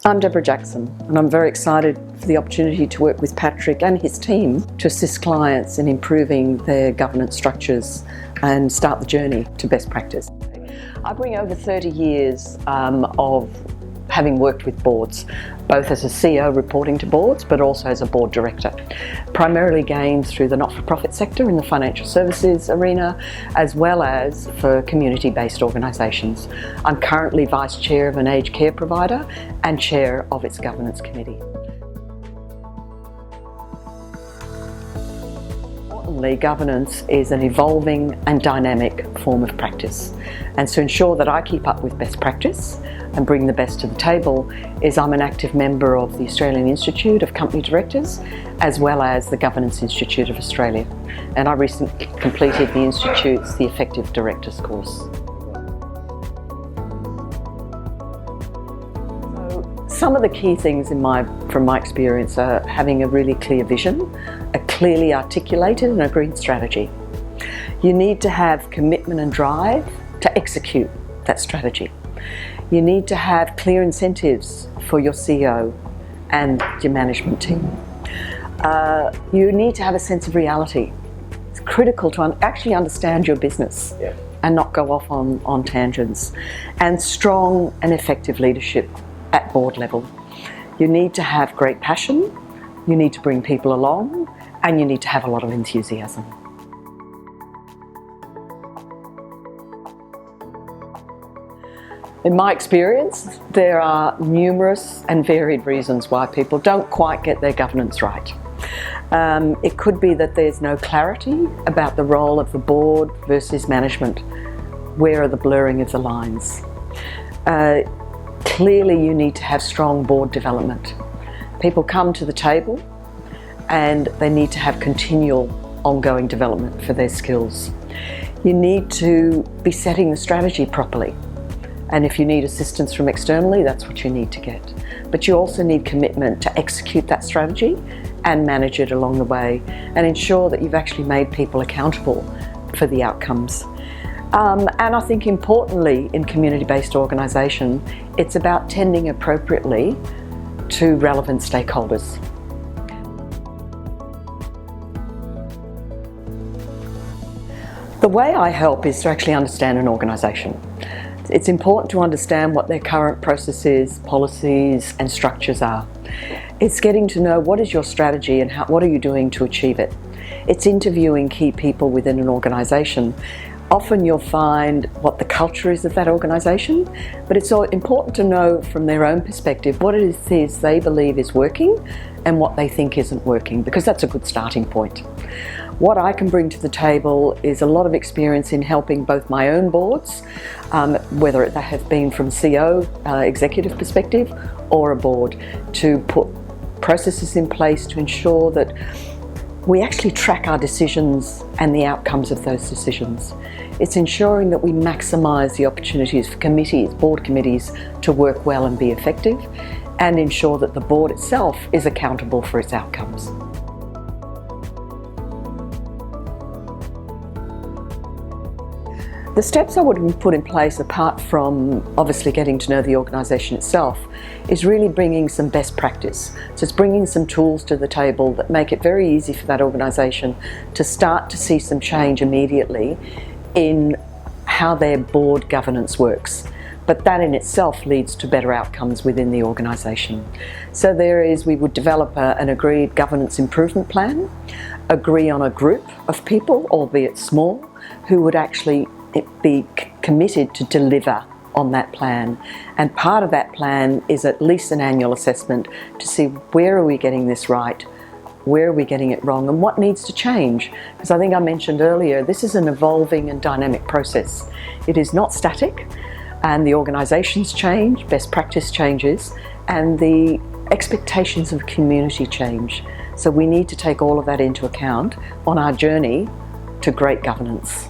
I'm Debora Jackson, and I'm very excited for the opportunity to work with Patrick and his team to assist clients in improving their governance structures and start the journey to best practice. I bring over 30 years of having worked with boards, both as a CEO reporting to boards, but also as a board director. Primarily gained through the not-for-profit sector in the financial services arena, as well as for community-based organisations. I'm currently Vice Chair of an aged care provider and Chair of its Governance Committee. Importantly, governance is an evolving and dynamic form of practice. And to ensure that I keep up with best practice and bring the best to the table is I'm an active member of the Australian Institute of Company Directors, as well as the Governance Institute of Australia. And I recently completed the Institute's The Effective Directors course. Some of the key things from my experience are having a really clear vision, a clearly articulated and agreed strategy. You need to have commitment and drive to execute that strategy. You need to have clear incentives for your CEO and your management team. You need to have a sense of reality. It's critical to actually understand your business and not go off on tangents. And strong and effective leadership at board level. You need to have great passion, you need to bring people along, and you need to have a lot of enthusiasm. In my experience, there are numerous and varied reasons why people don't quite get their governance right. It could be that there's no clarity about the role of the board versus management. Where are the blurring of the lines? Clearly, you need to have strong board development. People come to the table and they need to have continual ongoing development for their skills. You need to be setting the strategy properly. And if you need assistance from externally, that's what you need to get. But you also need commitment to execute that strategy and manage it along the way and ensure that you've actually made people accountable for the outcomes. And I think importantly in community-based organisation, it's about tending appropriately to relevant stakeholders. The way I help is to actually understand an organisation. It's important to understand what their current processes, policies and structures are. It's getting to know what is your strategy and what are you doing to achieve it. It's interviewing key people within an organisation. Often you'll find what the culture is of that organisation, but it's important to know from their own perspective what it is they believe is working and what they think isn't working, because that's a good starting point. What I can bring to the table is a lot of experience in helping both my own boards, whether they have been from CEO, executive perspective, or a board, to put processes in place to ensure that we actually track our decisions and the outcomes of those decisions. It's ensuring that we maximise the opportunities for committees, board committees, to work well and be effective, and ensure that the board itself is accountable for its outcomes. The steps I would put in place, apart from obviously getting to know the organisation itself, is really bringing some best practice. So it's bringing some tools to the table that make it very easy for that organisation to start to see some change immediately in how their board governance works. But that in itself leads to better outcomes within the organisation. So we would develop an agreed governance improvement plan, agree on a group of people, albeit small, who would actually be committed to deliver on that plan. And part of that plan is at least an annual assessment to see where are we getting this right, where are we getting it wrong, and what needs to change. Because I think I mentioned earlier, this is an evolving and dynamic process. It is not static, and the organisations change, best practice changes, and the expectations of community change. So we need to take all of that into account on our journey to great governance.